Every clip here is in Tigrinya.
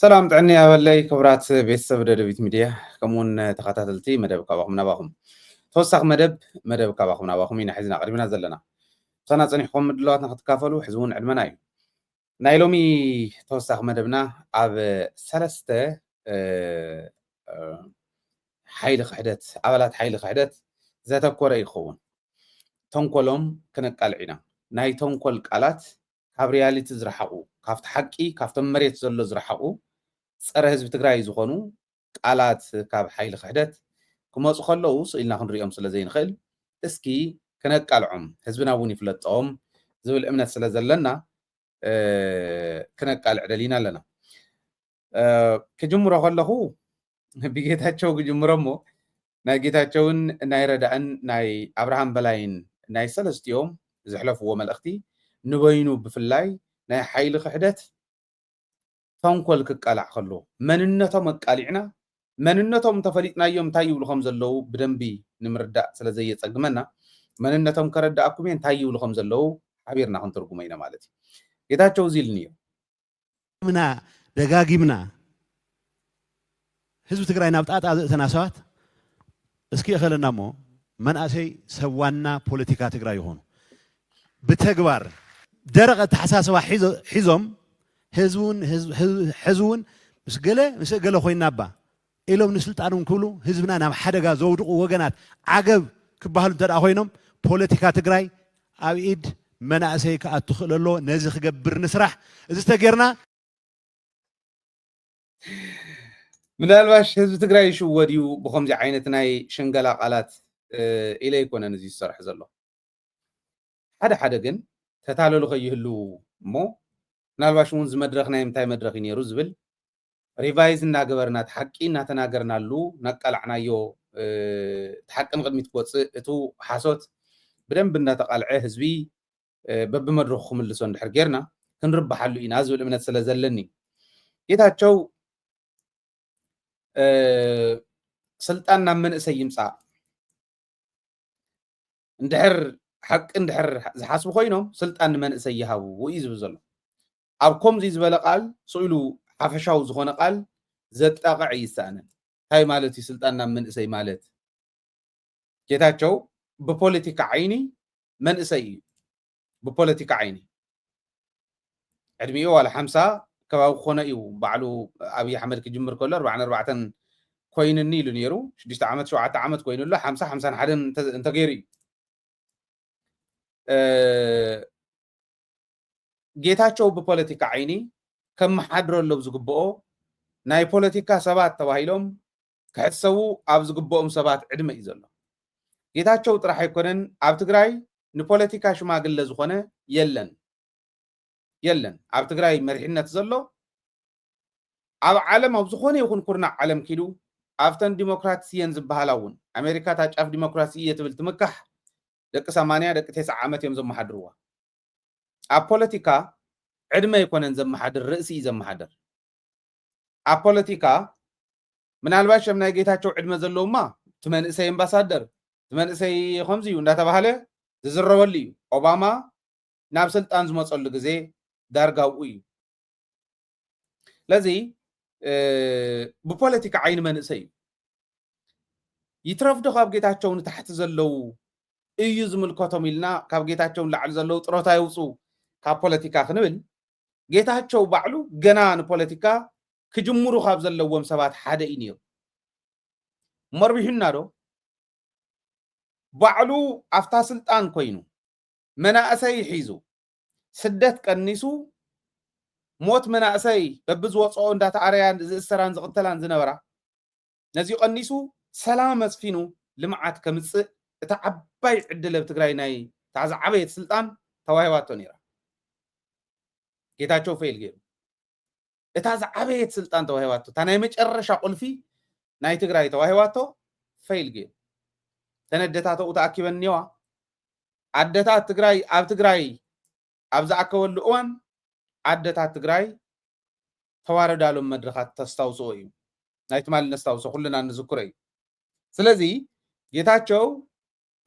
سلام تعني أولي كبرات بيتسب دبيت ميديا كمون تخاتلتي مدب كاباخم نباخم توسخ مدب كاباخم نباخم ينا حزنا قريبنا زلنا سنة صنيحكم مدلوات نختكافلو حزون علمناي نايلومي توسخ مدبنا عب سلسته حيل خحدت عبلات حيل خحدت ذات كورة يخون تنقلهم كنقالعنا ناي تنقل قالات ካብ ሪያሊቲ ዝረሓቁ ካብቲ ሓቂ ካብቶም መሬት ዘሎ ዝረሓቁ ፀረ ህዝቢ ትግራይ ዝኾኑ ቃላት ካብ ሓይሊ ክሕደት ክመፁ ከለዉ ስኢልና ክንሪኦም ስለ ዘይንኽእል እስኪ ክነቃልዖም ህዝብና እውን ይፍለጦም ዝብል እምነት ስለ ዘለና ክነቃልዕ ደሊና ኣለና ክጅምሮ ከለኹ ብጌታቸው ክጅምሮ እሞ ናይ ጌታቸውን ናይ ረዳእን ናይ ኣብርሃም በላይን ናይ ሰለስቲኦም ዝሕለፍዎ መልእኽቲ ንበይኑ ብፍላይ ናይ ሓይሊ ክሕደት ተንኮል ክቃላዕ ከሎ መንነቶም ኣቃሊዕና መንነቶም ተፈሊጥናዮም እንታይ ይብሉ ከም ዘለዉ ብደንቢ ንምርዳእ ስለ ዘየፀግመና መንነቶም ከረዳእኩም እንታይ ይብሉ ከም ዘለዉ ሓቢርና ክንትርጉሞ ኢና ማለት እዩ ጌታቸው እዚ ኢልኒ እዩ ምና ደጋጊምና ህዝቢ ትግራይ ናብ ጣጣ ዘእተና ሰባት እስኪ እኸለና እሞ መንእሰይ ሰዋና ፖለቲካ ትግራይ ይኾኑ ብተግባር ደረቀ ተሓሳስባ ሒዞም ህዝቡን ምስ ገለ ኮይና ባ ኢሎም ንስልጣኖም ክብሉ ህዝብና ናብ ሓደጋ ዘውድቁ ወገናት ዓገብ ክበሃሉ እንተደኣ ኮይኖም ፖለቲካ ትግራይ ኣብ ኢድ መናእሰይ ክኣቱ ክእለ ኣሎ ነዚ ክገብር ንስራሕ እዚ ተገርና ምናልባሽ ህዝቢ ትግራይ ይሽወድ እዩ ብከምዚ ዓይነት ናይ ሽንገላ ቃላት ኢለ ይኮነን እዚ ዝሰርሕ ዘሎ ሓደ ግን ተታለሉ ከይህሉ እሞ ምናልባሽ እውን ዝመድረኽ ናይ ምንታይ መድረኽ እዩ ነይሩ ዝብል ሪቫይዝ እናገበርና ተሓቂ እናተናገርናሉ ነቃላዕናዮ ተሓቅን ቅድሚት ክወፅእ እቱ ሓሶት ብደንብ እናተቃልዐ ህዝቢ በብመድረኹ ክምልሶ እንድሕር ጌርና ክንርባሓሉ ኢና ዝብል እምነት ስለ ዘለኒ ጌታቸው ስልጣን ናብ መንእሰይ ይምፃእ እንድሕር ሓቂ እንድሕር ዝሓስቡ ኮይኖም ስልጣን ንመንእሰይ ይሃቡ እዩ ዝብል ዘሎ ኣብ ከምዚ ዝበለ ቃል ስኢሉ ሓፈሻዊ ዝኾነ ቃል ዘጣቕዕ ይሰኣነን እንታይ ማለት እዩ ስልጣን ናብ መንእሰይ ማለት ጌታቸው ብፖለቲካ ዓይኒ መንእሰይ እዩ ብፖለቲካ ዓይኒ ዕድሚኡ ዋላ 50 ከባቢ ክኾነ እዩ ባዕሉ ኣብይ ኣሕመድ ክጅምር ከሎ 44 ኮይንኒ ኢሉ ነይሩ 6 ዓመት 7 ዓመት ኮይኑሎ 50 51 እንተገይሩ እዩ ጌታቸው ብፖለቲካ ዓይኒ ከመሓድረሎም ዝግብኦ ናይ ፖለቲካ ሰባት ተባሂሎም ክሕሰቡ ኣብ ዝግብኦም ሰባት ዕድመ እዩ ዘሎ ጌታቸው ጥራሕ ኣይኮነን ኣብ ትግራይ ንፖለቲካ ሽማግለ ዝኾነ የለን ኣብ ትግራይ መሪሕነት ዘሎ ኣብ ዓለም ኣብ ዝኾነ ይኹን ኩርናዕ ዓለም ኪዱ ኣብተን ዲሞክራሲየን ዝበሃላ እውን ኣሜሪካ ታጫፍ ዲሞክራሲ እየ ትብል ትምካሕ ደቂ 80 ደቂ 90 ዓመት እዮም ዘመሓድርዋ ኣብ ፖለቲካ ዕድመ ይኮነን ዘመሓድር ርእሲ እዩ ዘመሓድር ኣብ ፖለቲካ ምናልባሽ ኣብ ናይ ጌታቸው ዕድመ ዘለውማ ትመንእሰይ ኣምባሳደር ትመንእሰይ ከምዚ እዩ እንዳተባሃለ ዝዝረበሉ እዩ ኦባማ ናብ ስልጣን ዝመፀሉ ግዜ ዳርጋው እዩ ለዚ ብፖለቲካ ዓይኒ መንእሰይ እዩ ይትረፍዶ ካብ ጌታቸው ንታሕቲ ዘለው እዩ ዝምልከቶም ኢልና ካብ ጌታቸው ላዕሊ ዘለው ጥሮታ ይውፁ ካብ ፖለቲካ ክንብል ጌታቸው ባዕሉ ገና ንፖለቲካ ክጅምሩ ካብ ዘለዎም ሰባት ሓደ እዩ ነይሩ መርቢሕና ዶ ባዕሉ ኣፍታ ስልጣን ኮይኑ መናእሰይ ሒዙ ስደት ቀኒሱ ሞት መናእሰይ በብዝወፅኦ እንዳተኣረያ ዝእሰራን ዝቕተላን ዝነበራ ነዚ ቀኒሱ ሰላም መስፊኑ ልምዓት ከምፅእ እታ ዓባይ ዕድለ ብትግራይ ናይ ታዝዓበየት ስልጣን ተዋሂባቶ ነይራ ጌታቸው ፌል ገይሩ እታ ዝዓበየት ስልጣን ተዋሂባቶ እታ ናይ መጨረሻ ቁልፊ ናይ ትግራይ ተዋሂባቶ ፌል ገይሩ ተነደታተኡ ተኣኪበን እኒዋ ዓደታት ትግራይ ኣብ ትግራይ ኣብ ዝኣከበሉ እዋን ዓደታት ትግራይ ተዋረዳሎም መድረኻት ተስታውስኦ እዩ ናይ ትማሊ ነስታውሶ ኩልና ንዝክሮ እዩ ስለዚ ጌታቸው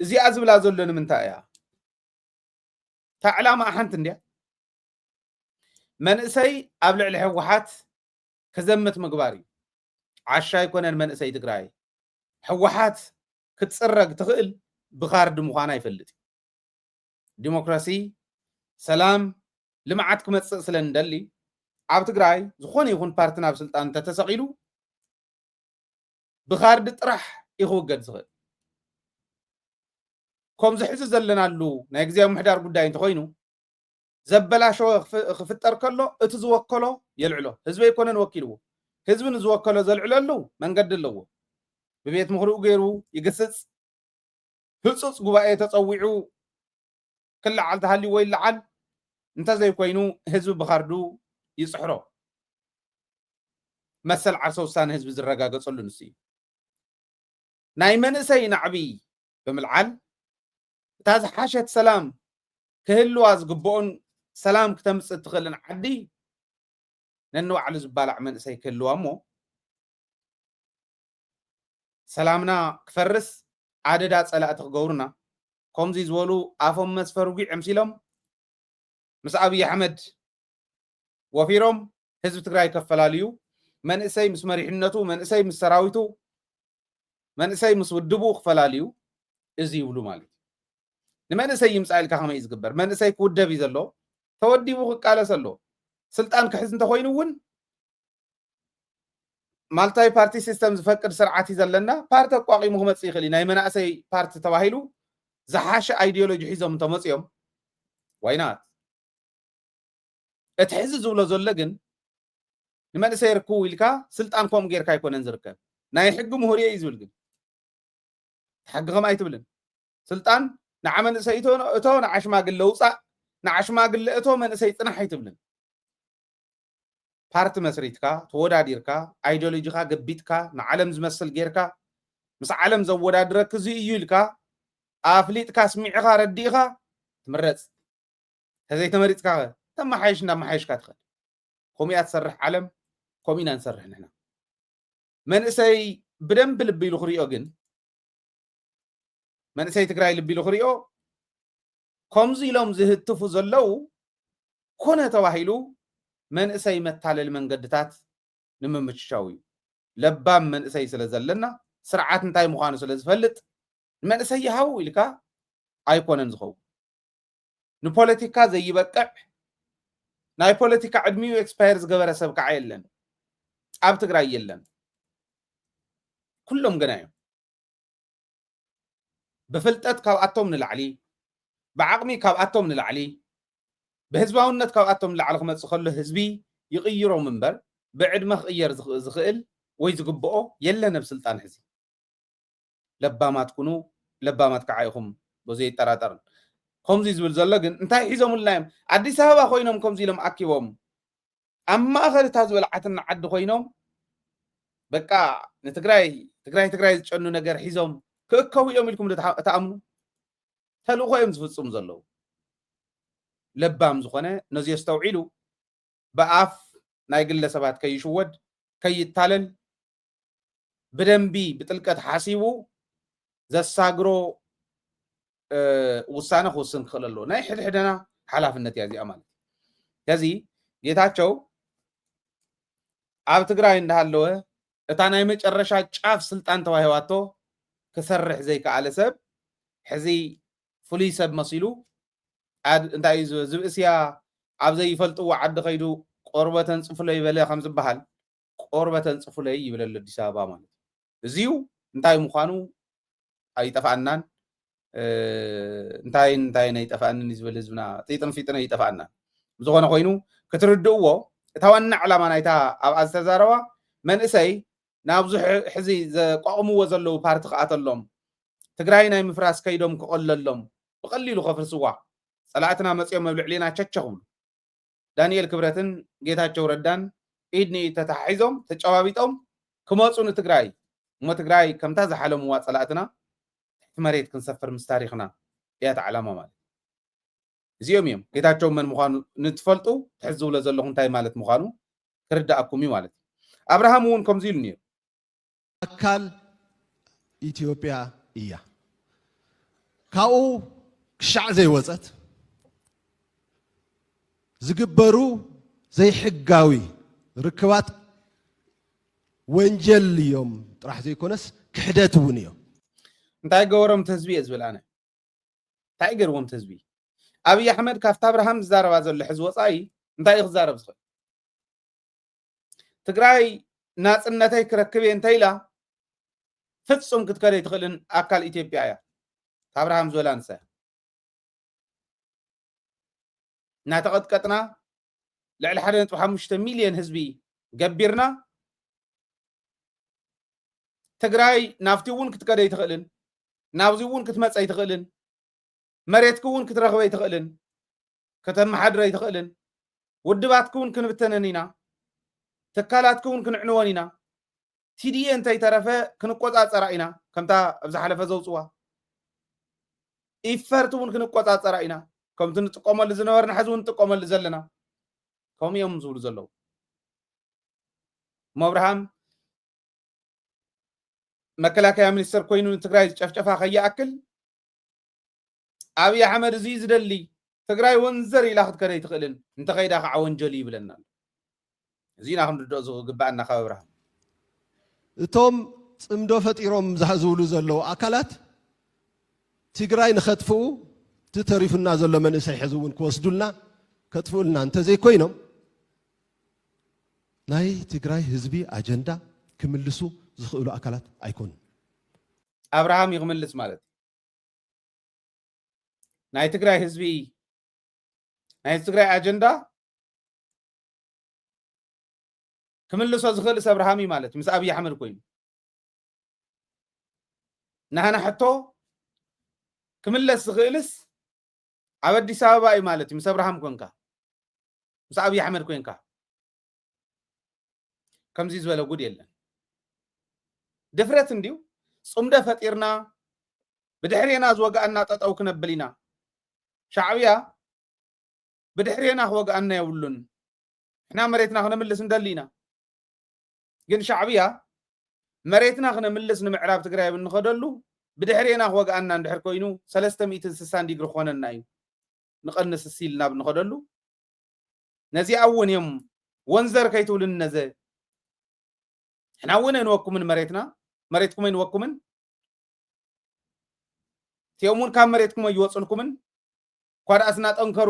እዚኣ ዝብላ ዘሎ ንምንታይ እያ እታ ዕላማ ሓንቲ እንድያ መንእሰይ ኣብ ልዕሊ ሕወሓት كزمت مقباري عشاي كونن منسي تقراي حوحات كتصرق تخيل بخارد مخانا يفلت ديمقراسي سلام لمعات كمتص سلن دلي عب تقراي زخون يكون بارتنا بسلطان تتسقيلو بخارد طرح يخوقد زغل كم زحز زلنا له نايغزيا محدار قداي انت خوينو زبلا شو خفتر كله اتزوكله يلعلو حزب يكونن وكيلو حزب نزوكله زلعلو منقد له ببيت مخرو غيرو يقصص ህጹጽ ጉባኤ ተጸዊዑ ክልዓል ተሃልዩ ወይ ልዓል እንተዘይ ኮይኑ ህዝቢ ብኻርዱ ይጽሕሮ መሰል ዓርሰ ውሳነ ህዝቢ ዝረጋገጸሉ ንስ እዩ ናይ መንእሰይ ናዕቢ ብምልዓል እታ ዝሓሸት ሰላም ክህልዋ ዝግብኦን ሰላም ክተምጽእ ትኽእልን ዓዲ ነንባዕሉ ዝባላዕ መንእሰይ ክህልዋ እሞ ሰላምና ክፈርስ عددا صلاة غورنا كومزي زولو افهم مسفروغي امسيلهم مس ابي احمد وفيرم حزب تግራይ ከፈላልዩ መንእሰይ ምስ መሪሕነቱ መንእሰይ ምስ ሰራዊቱ መንእሰይ ምስ ውድቡ ከፈላልዩ እዚ ይብሉ ማለት ንመንእሰይ ይምጻኢልካ ከመይ ዝግበር መንእሰይ ክውደብ ይዘሎ ተወዲቡ ክቃለስ ኣሎ ስልጣን ክሕዝ እንተኮይኑውን مالتاي بارتي سيستم زفكر سرعتي زلنا بارت قاقي مخمص يخلي ناي مناسي بارت تباهيلو زحاش ايديولوجي حيزم تمصيوم واينات اتحزز ولا زلغن نمنسي يركو يلكا سلطانكم غيركا يكونن زركب ناي حق مهوريه يزولغن حقهم ايتبلن سلطان نعمن سيتو اتو نعشماغل لوصا نعشماغل اتو منسي صنح يتبلن بارت مسريتكا توداديركا ايديولوجيكا غبيتكا نعلم زمسل غيركا مس عالم زودادرك زي يلكا افليتكا سميعكا رديخا تمرص هزي تمريصكا تم حيشنا ما حيشكا تخد كومي اتسرح عالم كومي ننسرح نحنا منسي بدنب لبي لخريو جن منسي تግራይ لبي لخريو كومزي لوم زهتفو زلو كونه تواهيلو መንእሰይ መታለል መንገድታት ንምምችሻው እዩ ለባም መንእሰይ ስለዘለና ስርዓት እንታይ ምዃኑ ስለዝፈልጥ መንእሰይ ይሃው ኢልካ ኣይኮነን ዝኸው ንፖለቲካ ዘይበቅዕ ናይ ፖለቲካ ዕድሚው ኤክስፓየር ዝገበረ ሰብ ከዓ የለን ኣብ ትግራይ የለን ኩሎም ገና እዮም ብፍልጠት ካብኣቶም ንላዕሊ ብዓቕሚ ካብኣቶም ንላዕሊ بهزباونت كاواتهم لعل خمس خلو حزبي يغيروا منبر بعد ما خير زخيل ويزقبؤو يلا نفس سلطان حزب لبا ما تكونوا لبا ما تكعيهم بزي تراترن خمزي زبل زلقن انتي حيزهم اللايم عدي سهبا خوينهم خمزي لهم اكيوهم اما اخر تازول عتن عد خوينهم بقى نتግራይ ዝጨኑ ነገር ሒዞም ክእከው እዮም ኢልኩም ተኣምኑ ተልእኮ እዮም ዝፍጽሙ ዘለው لبام زخونه نزي يستوعيلو بأف نايقل لسبات كي يشود كي يتالل بدنبي بتلقت حاسيبو زي الساقرو وصانه خوصن خلالو ناي حد حدنا حلاف النتيازي أمال يازي يتاچو عاب تقرأي اندهالوه اتانا يمج الرشاد شاف سلطان تواهيواتو كسرح زي كعالي سب حزي فلي سب مصيلو انتاي زبسيا ابزي يفلطوا عد خيدو قربتن صفلي بلا خمس بحال قربتن صفلي يبل الديس ابا ማለት እዚው እንታይ ምዃኑ አይጠፋናን እንታይ ናይ ጠፋንን ይዝበል ህዝብና ጥይጥን ፊጥን ይጠፋና ዝኾነ ኮይኑ ክትርድእዎ እታዋና ዕላማ ናይታ ኣብ ኣስተዛረባ መንእሰይ ናብዙ ሕዚ ዘቋቁምዎ ዘለው ፓርቲ ከኣተሎም ትግራይ ናይ ምፍራስ ከይዶም ክቆለሎም ብቀሊሉ ከፍርስዋ صلاتنا مصيوم مبلعلينا تشچخم دانيال كبرتن ጌታቸው ረዳን ኢድኒ ተታሒዞም ተጫዋቢጦም ክመጹን ትግራይ ትግራይ ከምታ ዝሓለምዋ صلاتنا መሬት ክንሰፍር ምስ ታሪኽና ያት ዓላማ ማለት እዚኦም እዮም ጌታቸው መን ምዃኑ ንትፈልጡ ትሕዝብሎ ዘለኹም እንታይ ማለት ምዃኑ ክርዳእኩም እዩ ማለት አብርሃም እውን ከምዚ ኢሉ ነይሩ አካል ኢትዮጵያ እያ ካብኡ ክሻዕ ዘይወፀት ዝግበሩ زي حقاوي ركبات ወንጀል እዮም ጥራሕ ዘይኮነስ ክሕደት እውን እዮም እንታይ ገበሮም ህዝቢ ዝብል ኣነ እንታይ ገይርዎም ህዝቢ ኣብይ ኣሕመድ ካብቲ ኣብርሃም ዝዛረባ ዘሎ ሕዚ ወፃኢ እንታይ ክዛረብ ዝኽእል ትግራይ ናፅነተይ ክረክብ እንተኢላ ፍጹም ክትከደይ ትኽእልን ኣካል ኢትዮጵያ እያ ኣብርሃም ዝወላ ንሳ እናተቐጥቀጥና ልዕሊ 1.5 ሚልዮን ህዝቢ ገቢርና ትግራይ ናብቲ እውን ክትከደይ ትኽእልን ናብዚ እውን ክትመፀይ ትኽእልን መሬትክ እውን ክትረኽበይ ትኽእልን ከተመሓድረይ ትኽእልን ውድባትክ እውን ክንብተነን ኢና ትካላትክ እውን ክንዕንወን ኢና TDA እንተይተረፈ ክንቆፃፀራ ኢና ከምታ ኣብ ዝሓለፈ ዘውፅዋ ኢፈርት እውን ክንቆፃፀራ ኢና ከምቲ ንጥቀመሉ ዝነበርና ሕዚ እውን ንጥቀመሉ ዘለና ከምኡ እዮም ዝብሉ ዘለዉ ኣብርሃም መከላከያ ሚኒስተር ኮይኑ ትግራይ ዝጨፍጨፋ ከይኣክል ኣብይ ኣሕመድ እዚ ዝደሊ ትግራይ ወንዘር ኢላ ክትከደይ ትኽእልን እንተኸይዳ ከዓ ወንጀል ይብለና እዚና ክንርድኦ ዝግባአና ካብ ኣብርሃም እቶም ጽምዶ ፈጢሮም ዝብሉ ዘለዉ ኣካላት ትግራይ ንኸጥፍኡ ተተሪፉና ዘሎ መንእሰይ ሕዚ እውን ክወስዱልና ከጥፍኡልና እንተዘይኮይኖም ናይ ትግራይ ህዝቢ ኣጀንዳ ክምልሱ ዝኽእሉ ኣካላት ኣይኮኑን ኣብርሃም ይኽምልስ ማለት ናይ ትግራይ ህዝቢ ናይ ትግራይ ኣጀንዳ ክምልሶ ዝኽእልስ ኣብርሃም እዩ ማለት ምስ ኣብይ ኣሕመድ ኮይኑ ናህና ሕቶ ክምለስ ዝኽእልስ ኣብ ኣዲስ ኣበባ እዩ ማለት ምስ ኣብርሃም ኮንካ ምስ ኣብይ ኣሕመድ ኮንካ ከምዚ ዝበለ ጉድ የለን ድፍረት እንዲሁ ጽምደ ፈጢርና ብድሕሪና ዝወጋኣና ጠጠው ክነብል ኢና ሻዕብያ ብድሕሪና ክወጋኣና የብሉን እሕና መሬትና ክነምልስ እንደሊ ኢና ግን ሻዕብያ መሬትና ክነምልስ ንምዕራብ ትግራይ ብንኸደሉ ብድሕሪና ክወጋኣና እንድሕር ኮይኑ 360 ዲግሪ ክኾነና እዩ ንቐንስ ሲልና ብንኸደሉ ነዚኣ እውን እዮም ወንዘር ከይትብልን ነዘ እሕና እውን ንወኩምን መሬትና መሬትኩም ይንወኩምን እቲኦም እውን ካብ መሬትኩም ይወፅልኩምን ኳድኣስና ጠንከሩ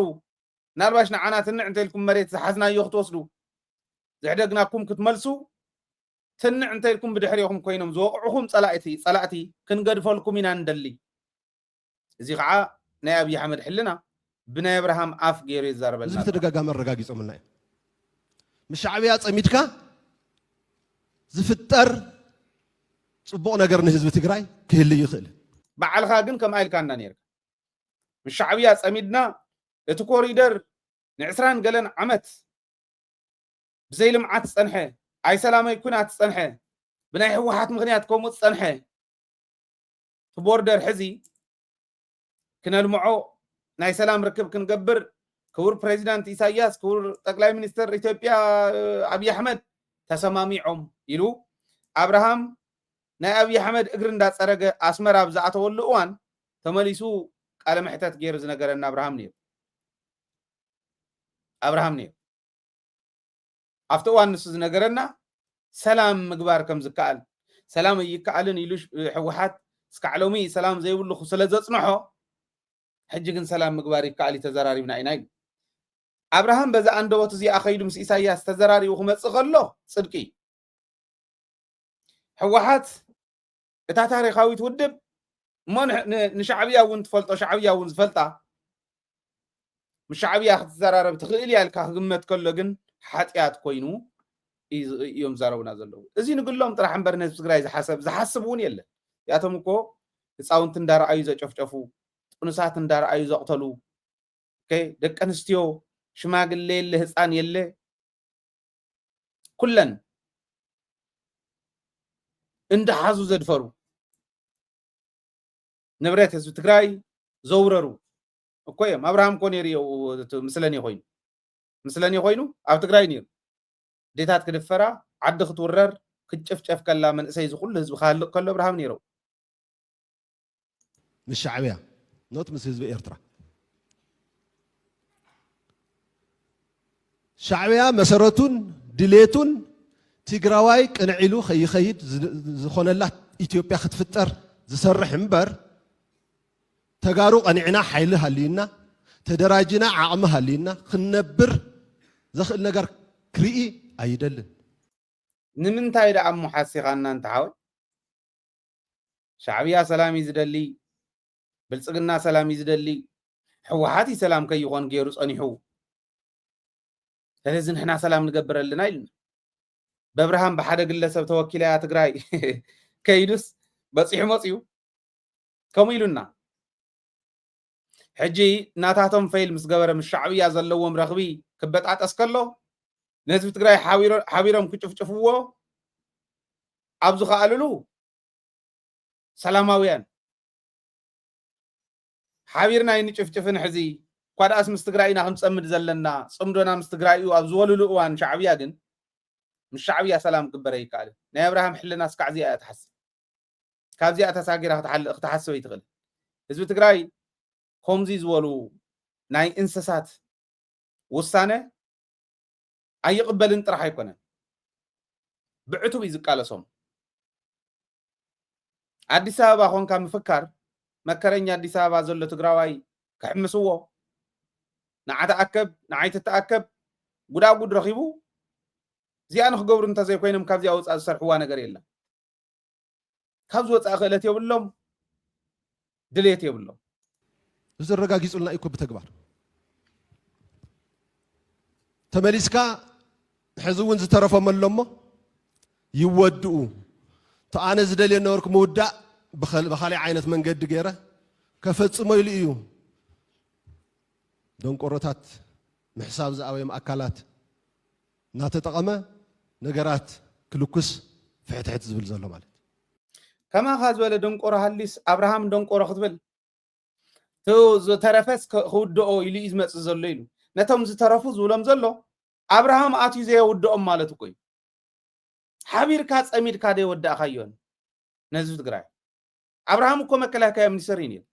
ናልባሽ ንዓና ትንዕ እንተኢልኩም መሬት ዝሓዝናዮ ክትወስዱ ዝሕደግናኩም ክትመልሱ ትንዕ እንተኢልኩም ብድሕሪኹም ኮይኖም ዝወቕዑኹም ጸላእቲ ክንገድፈልኩም ኢና እንደሊ እዚ ከዓ ናይ ኣብይ ኣሕመድ ሕልና ብናይ ኣብርሃም ኣፍ ገይሩ ይዛረበልና እዚ ተደጋጋሚ ኣረጋጊፆምልና እዩ ምስ ሻዕብያ ፀሚድካ ዝፍጠር ጽቡቕ ነገር ንህዝቢ ትግራይ ክህሊ ይኽእል በዓልኻ ግን ከም ኣይልካና ነርካ ምስ ሻዕብያ ፀሚድና እቲ ኮሪደር ን20 ገለን ዓመት ብዘይ ልምዓት ዝፀንሐ ኣይ ሰላማይ ኩናት ዝፀንሐ ብናይ ህወሓት ምክንያት ከምኡ ዝፀንሐ እቲ ቦርደር ሕዚ ክነልምዖ ናይ ሰላም ርክብ ክንገብር ክቡር ፕሬዚዳንት ኢሳያስ ክቡር ጠቅላይ ሚኒስትር ኢትዮጵያ ኣብይ ኣሕመድ ተሰማሚዖም ኢሉ ኣብርሃም ናይ ኣብይ ኣሕመድ እግሪ እንዳፀረገ ኣስመራ ብዝኣተወሉ እዋን ተመሊሱ ቃለ መሕተት ገይሩ ዝነገረና ኣብርሃም ነይሩ ኣብቲ እዋን ንሱ ዝነገረና ሰላም ምግባር ከም ዝከኣል ሰላም ይከኣልን ኢሉ ህወሓት እስካዕ ሎሚ ሰላም ዘይብሉ ስለ ዘፅንሖ ሕጂ ግን ሰላም ምግባር ይከኣል ተዘራሪብና ኢና ኢሉ ኣብርሃም በዛ አንደበቱ እዚኣ ኸይዱ ምስ ኢሳያስ ተዘራሪቡ ክመፅእ ከሎ ፅድቂ ህወሓት እታ ታሪኻዊት ውድብ እሞ ንሻዕብያ እውን ትፈልጦ ሻዕብያ እውን ዝፈልጣ ምስ ሻዕብያ ክትዘራረብ ትኽእል እያ ኢልካ ክግመት ከሎ ግን ሓጢያት ኮይኑ እዮም ዝዛረቡና ዘለዉ እዚ ንግሎም ጥራሕ እምበር ነህዝቢ ትግራይ ዝሓስብ እውን የለን ያቶም እኮ ህፃውንቲ እንዳረኣዩ ዘጨፍጨፉ ጥኑሳት እንዳረኣዩ ዘቕተሉ ደቂ ኣንስትዮ ሽማግሌ የለ ህፃን የለ ኩለን እንዳሓዙ ዘድፈሩ ንብረት ህዝቢ ትግራይ ዘውረሩ እኮ እዮም ኣብርሃም ኮ ነይሩ ምስለኒ ኮይኑ ኣብ ትግራይ ነይሩ ዴታት ክድፈራ ዓዲ ክትውረር ክትጨፍጨፍ ከላ መንእሰይ ዝኩሉ ህዝቢ ካልቕ ከሎ ኣብርሃም ነይሩ ምስ ሻዕብያ ኖት ምስ ህዝቢ ኤርትራ ሻዕብያ መሰረቱን ድሌቱን ትግራዋይ ቅንዒሉ ከይኸይድ ዝኾነላ ኢትዮጵያ ክትፍጠር ዝሰርሕ እምበር ተጋሩ ቀኒዕና ሓይሊ ሃልይና ተደራጅና ዓቕሚ ሃልይና ክንነብር ዘኽእል ነገር ክርኢ ኣይደልን ንምንታይ ደኣ እሞ ሓሲኻ እናንተ ሓወይ ሻዕብያ ሰላም እዩ ዝደሊ ብልፅግና ሰላም እዩ ዝደሊ ሕወሓት ሰላም ከይኾን ገይሩ ፀኒሑ ስለዚ ንሕና ሰላም ንገብር ኣለና ኢልና በብርሃን ብሓደ ግለሰብ ተወኪላ ትግራይ ከይዱስ በፂሑ መፅዩ ከምኡ ኢሉና ሕጂ ናታቶም ፌይል ምስ ገበረ ምስ ሻዕብያ ዘለዎም ረኽቢ ክበጣጠስ ከሎ ነህዝቢ ትግራይ ሓቢሮም ክጭፍጭፍዎ ኣብ ዝኸኣልሉ ሰላማውያን ሓቢርና ይንጭፍጭፍን ሕዚ ኳድኣስ ምስ ትግራይ ኢና ክንፀምድ ዘለና ፅምዶና ምስ ትግራይ እዩ ኣብ ዝበልሉ እዋን ሻዕብያ ግን ምስ ሻዕብያ ሰላም ክግበረ ይከኣልን ናይ ኣብርሃም ሕልና ስካዕ እዚኣ እያ ትሓስብ ካብዚኣ ተሳጊራ ክትሓስበ ይትኽእል ህዝቢ ትግራይ ከምዚ ዝበሉ ናይ እንስሳት ውሳነ ኣይቕበልን ጥራሕ ኣይኮነን ብዕቱብ እዩ ዝቃለሶም አዲስ አበባ ኮንካ ምፍካር መከረኛ አዲስ አበባ ዘሎ ትግራዋይ ክሕምስዎ ንዓተ ኣከብ ንዓይተ ተኣከብ ጉዳጉድ ረኺቡ እዚኣ ንክገብሩ እንተዘይኮይኖም ካብዚኣ ወፃእ ዝሰርሕዋ ነገር የለን ካብዚ ወፃእ ክእለት የብሎም ድሌት የብሎም ዝረጋጊፁልና እኮ ብተግባር ተመሊስካ ሕዚ እውን ዝተረፈም ኣሎ እሞ ይወድኡ ተኣነ ዝደልየ ነበርኩ ምውዳእ ብኻልእ ዓይነት መንገዲ ገይረ ከፈፅሞ ኢሉ እዩ ደንቆሮታት ምሕሳብ ዝኣበዮም ኣካላት እናተጠቐመ ነገራት ክልኩስ ፍሕትሕት ዝብል ዘሎ ማለት ከማኻ ዝበለ ደንቆሮ ሃሊስ ኣብርሃም ደንቆሮ ክትብል ቱ ዝተረፈስ ክውድኦ ኢሉ እዩ ዝመፅእ ዘሎ ኢሉ ነቶም ዝተረፉ ዝብሎም ዘሎ ኣብርሃም ኣትዩ ዘየውድኦም ማለት እኮ እዩ ሓቢርካ ፀሚድካ ደይወዳእኻዮን ነህዝቢ ትግራይ ኣብርሃም እኮ መከላከያ ሚኒስተር እዩ ነይሩ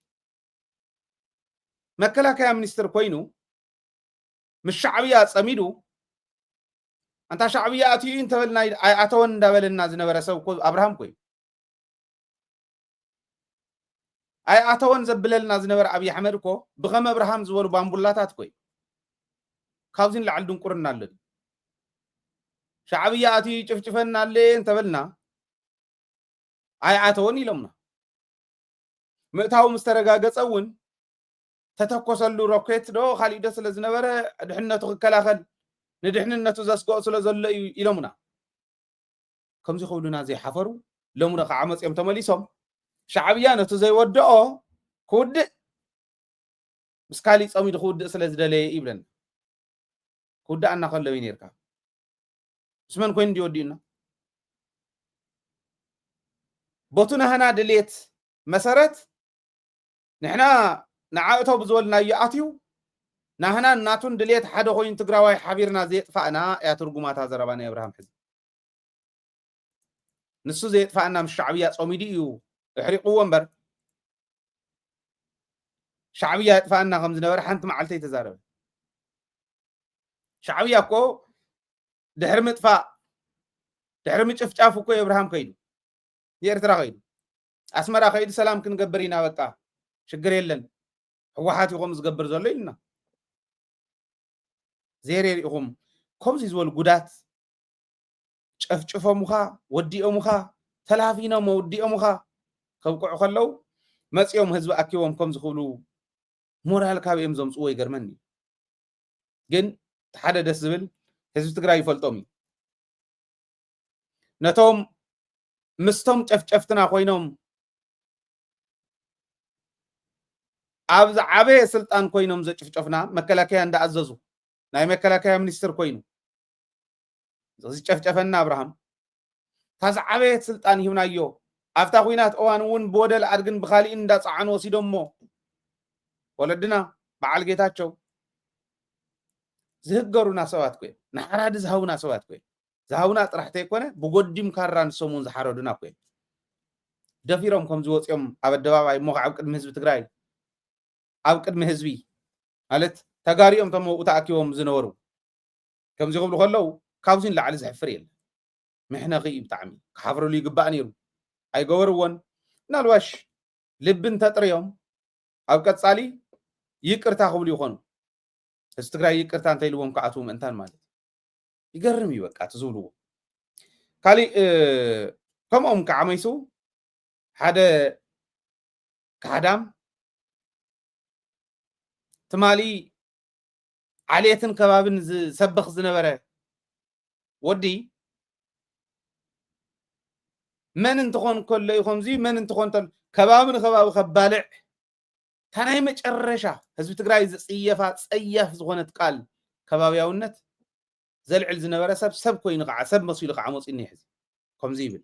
መከላከያ ሚኒስተር ኮይኑ ምስ ሻዕብያ ፀሚዱ እንታ ሻዕብያ ኣትዩ እንተበልና ኣተወን እንዳበለና ዝነበረ ሰብ እኮ ኣብርሃም ኮይ ኣይ ኣተወን ዘብለልና ዝነበረ ኣብይ ኣሕመድ እኮ ብኸመ ኣብርሃም ዝበሉ ባምቡላታት ኮይ ካብዚ ንላዕሊ ድንቁርና ኣሎ ሻዕብያ ኣትዩ ጭፍጭፈና ኣለ እንተበልና ኣይ ኣተወን ኢሎምና ምእታው ምስ ተረጋገፀ እውን ተተኮሰሉ ሮኬት ዶ ካሊእ ዶ ስለ ዝነበረ ድሕንነቱ ክከላኸል ንድሕንነቱ ዘስግኦ ስለ ዘሎ እዩ ኢሎምና ከምዚ ክብሉና ዘይሓፈሩ ሎሙነ ከዓ መፅኦም ተመሊሶም ሻዕብያ ነቱ ዘይወድኦ ክውድእ ምስ ካሊእ ፀሚዱ ክውድእ ስለ ዝደለየ ይብለና ክውዳእና ከለዊ ነርካ ስመን ኮይኑ እንዲወዲኡና ቦቱ ናህና ድሌት መሰረት ንሕና ንዓእቶ ብዝበልናዮ ኣትዩ ናህና እናቱን ድሌት ሓደ ኮይኑ ትግራዋይ ሓቢርና ዘየጥፋእና እያ ትርጉማታ ዘረባ ናይ ኣብርሃም ሕዚ ንሱ ዘየጥፋእና ምስ ሻዕብያ ፀሚዱ እዩ እሕሪቕዎ እምበር ሻዕብያ የጥፋእና ከም ዝነበረ ሓንቲ መዓልቲ ይተዛረበ ሻዕብያ እኮ ድሕሪ ምጥፋእ ድሕሪ ምጭፍጫፍ እኮ የኣብርሃም ከይዱ የኤርትራ ከይዱ ኣስመራ ከይዱ ሰላም ክንገብር ኢና በቃ ሽግር የለን ሕወሓት ይኹም ዝገብር ዘሎ ኢልና ዘይሪኢኹም ከምዚ ዝበሉ ጉዳት ጨፍጭፎሙኻ ወዲኦሙኻ ተላፊኖም ወዲኦሙኻ ከብቅዑ ከለው መፅኦም ህዝቢ ኣኪቦም ከም ዝኽብሉ ሞራል ካብኦም ዘምፅዎ ይገርመኒ ግን ሓደ ደስ ዝብል ህዝቢ ትግራይ ይፈልጦም እዩ ነቶም ምስቶም ጨፍጨፍትና ኮይኖም ኣብ ዝዓበየ ስልጣን ኮይኖም ዘጭፍጨፍና መከላከያ እንዳኣዘዙ ናይ መከላከያ ሚኒስትር ኮይኑ ዝጨፍጨፈና ኣብርሃም ታዝዓበየ ስልጣን ይህብናዮ ኣብታ ኩናት እዋን እውን ብወደል ኣድግን ብኻሊእን እንዳፀዓኑ ወሲዶሞ ወለድና በዓል ጌታቸው ዝህገሩና ሰባት ኮይ ንሓራዲ ዝሃቡና ሰባት ኮይ ዝሃቡና ጥራሕተ ይኮነ ብጎዲም ካራ ንሶሙን ዝሓረዱና ኮይ ደፊሮም ከም ዝወፅኦም ኣብ ኣደባባይ ሞኽ ኣብ ቅድሚ ህዝቢ ትግራይ ኣብ ቅድሚ ህዝቢ ማለት ተጋሪኦም ተመውኡ ተኣኪቦም ዝነበሩ ከምዚ ክብሉ ከለው ካብዚ ንላዕሊ ዝሕፍር የለን محنقي بتعمي كحفروا لي قبان يرو أي جورون نالواش لبن تطريهم أو كتصالي يكرتا خبلي يخونو استقرا يكرتا انت يلوم كعاتهم انتان مالت يقرم يبقى تزولو كالي كم كعميسو حدا كعدام تمالي عليتن كبابن سبخ زنبره ودي من انتخون كل يخون زي من انتخون كبابن كباب خبالع تناي مጨረሻ ህዝብ ትግራይ ዝጽየፍ ዝኾነት ቃል ከባቢያውነት ዘልዕል ዝነበረ ሰብ ኮይኑ ከዓ ሰብ መስሉ ከዓ ሞጽኒ ይሕዝ ከምዚ ይብል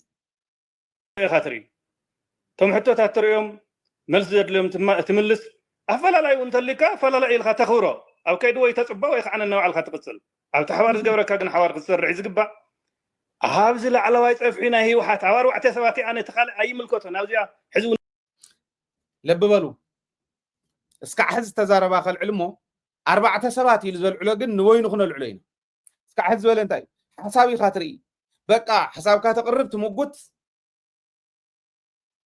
خاطري توم حتى تريوم ملز زدلهم تملس افلا انتلكا فلا الخا تخورو او كيدو يتصبا وي خعنا نوع الخا تقصل او تحوار زغبركا كن حوار كسرع زغبا هابز على واي صفحنا هي وحات حوار وعته سباتي انا تخال اي ملكوتو ناوزيا حزب لببلو اسكع حز تزاربا خل علمو 4 سبات يل زلعلو ግን ንወይኑ ክነልዕሎ ኢና እስካዕ ሕዝ ዝበለ እንታይ ሓሳቢ ካትርኢ በቃ ሓሳብካ ተቅርብ ትምጉት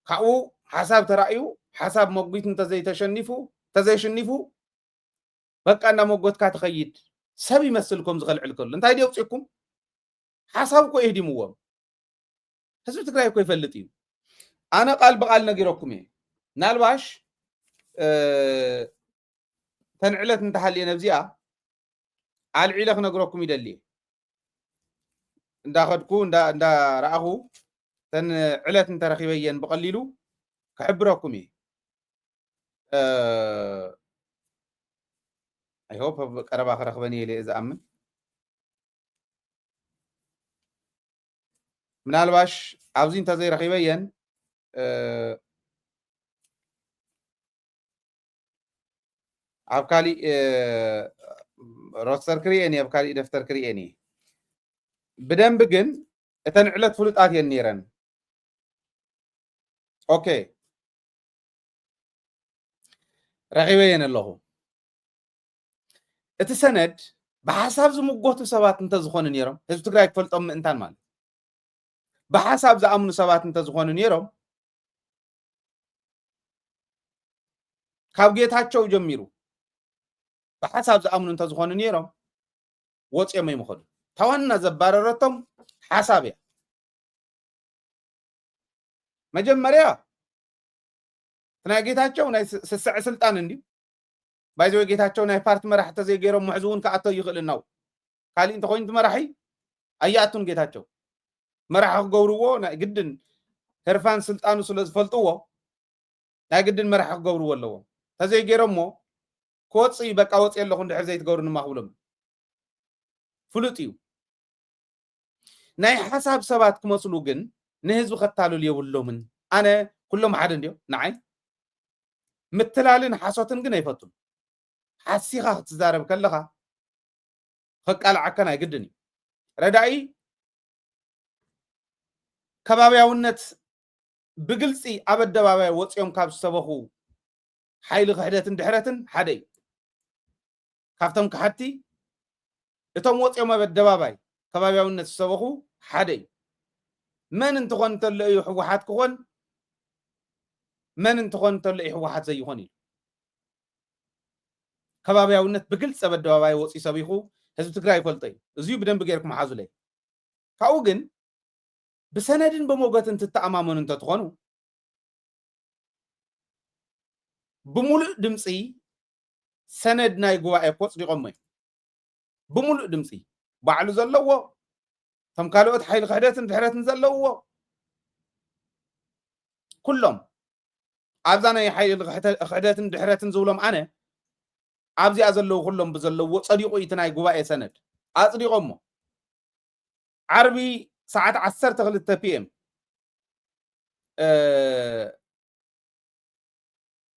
ካብኡ ሓሳብ ተራእዩ ሓሳብ መጉት ተዘይሸኒፉ በቃ እና መጎትካ ትኸይድ ሰብ ይመስልኩም ዝኸልዕል ከሎ እንታይ ደውፅኩም ሓሳብ እኮ ይህዲምዎም ህዝቢ ትግራይ እኮ ይፈልጥ እዩ ኣነ ቃል በቃል ነጊረኩም እየ ናልባሽ ተንዕለት እንተሃልየ ነብዚኣ አልዒለ ክነግረኩም ይደሊ እንዳኸድኩ እንዳረኣኹ ተን ዕለት እንተረኺበየን በቀሊሉ ክሕብረኩም እየ I hope ቀረባ ክረኽበኒ እየ ዝኣምን ምናልባሽ ኣብዚ እንተዘይረኺበየን ኣብ ካሊእ ሮስተር ክሪኤኒ ኣብ ካሊእ ደፍተር ክሪኤኒ ብደንብ ግን እተን ዕለት ፍሉጣት እየን ነይረን ኦኬ ረኺበየን ኣለኹ እቲ ሰነድ ብሓሳብ ዝምጎቱ ሰባት እንተዝኾኑ ነይሮም ህዝቢ ትግራይ ክፈልጦም ምእንታን ማለት ብሓሳብ ዝኣምኑ ሰባት እንተዝኾኑ ነይሮም ካብ ጌታቸው ጀሚሩ بحسب زعمن انت زخون نيرم وصي ما يمخد توانا زباررتم حسابي مجمريا تناغيتاچو ناي سسع سلطان اندي بايزو غيتاچو ناي بارت مرح تزي غيرم محزون كاتو يخلناو قال انت خوين مرحي اياتون غيتاچو مرح غورو ناي قدن هرفان سلطانو سلز فلطو ناي قدن مرح غورو ولو تزي غيرمو كوصي بقى وصي يلو خند حزيت غورن ماخولم فلوتيو ناي حساب سبات كمسلو جن نهزو خطالو ليولومن انا كلهم حد انديو نعي متلالن حسوتن جن يفتون حسيخه تزارب كلها خقال عكنا يقدني رداي كبابياونت بقلصي ابدباباي وصيوم كاب سبخو حيل خحدتن دحرتن حدي ካፍቶም ከሓቲ እቶም ወጽኦም በደባባይ ከባቢያውነት ሰበኹ ሓደይ መን እንትኾን ተለ እዩ ሕወሓት ክኾን መን እንትኾን ተለ እዩ ሕወሓት ዘይኾን እዩ ከባቢያውነት ብግልጽ በደባባይ ወጽ ሰቢኹ ህዝቢ ትግራይ ይፈልጦ እዩ እዚሁ ብደንብ ጌርኩም ሓዙለይ ካብኡ ግን ብሰነድን ብሞገትን ትተኣማመኑ እንተትኾኑ ብሙሉእ ድምፂ سند ناي غواي قص ديقوم بملء دمسي بعلو زلو تم كالوت حيل خداتن دحراتن زلو كلهم ابزانا حيل خداتن دحراتن زولم انا ابزي ازلو كلهم بزلو صديقو يتناي غواي سند اصديقوم عربي ساعه 10:02 بي ام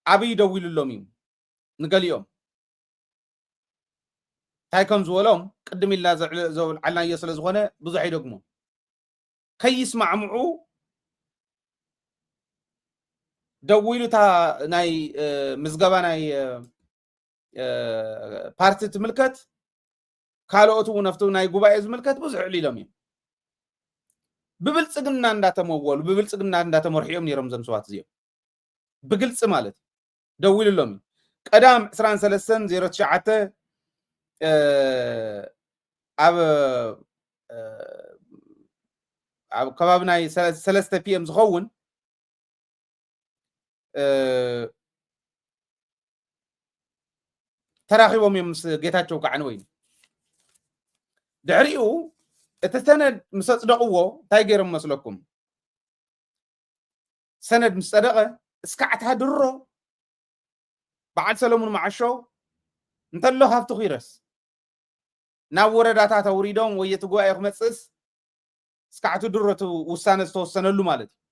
ابي دويللهم نقليهم تايكم زولهم قدم الله زول علنا يسل زغونه بزح يدغمو كي يسمع معو دويلو تا ناي مزغبا ناي بارتي تملكت كالوتو نفتو ناي غباي زملكت بزح عليلهم ببلصقنا እንዳተመወሉ ببلصقنا እንዳተመርሒዮም ነይሮም ዘም ሰዋት እዚኦም بግልጽ ማለት ደውልሎም ቀዳም 23/09 ኣብ ከባቢ ናይ 3 PM ዝኸውን ተራኺቦም እዮም ምስ ጌታቸው ከዓን ወይ ድሕሪኡ እቲ ሰነድ ምስ ኣጽደቕዎ እንታይ ገይሮም መስለኩም ሰነድ ምስ ጸደቐ እስካዕ ድሮ በዓል ሰለሙን ማዓሾ እንተሎ ሃብቲ ኺረስ ናብ ወረዳታት ኣውሪዶም ወየት ጉባኤ ክመጽስ እስካዕቱ ድሮ ውሳነ ዝተወሰነሉ ማለት እዩ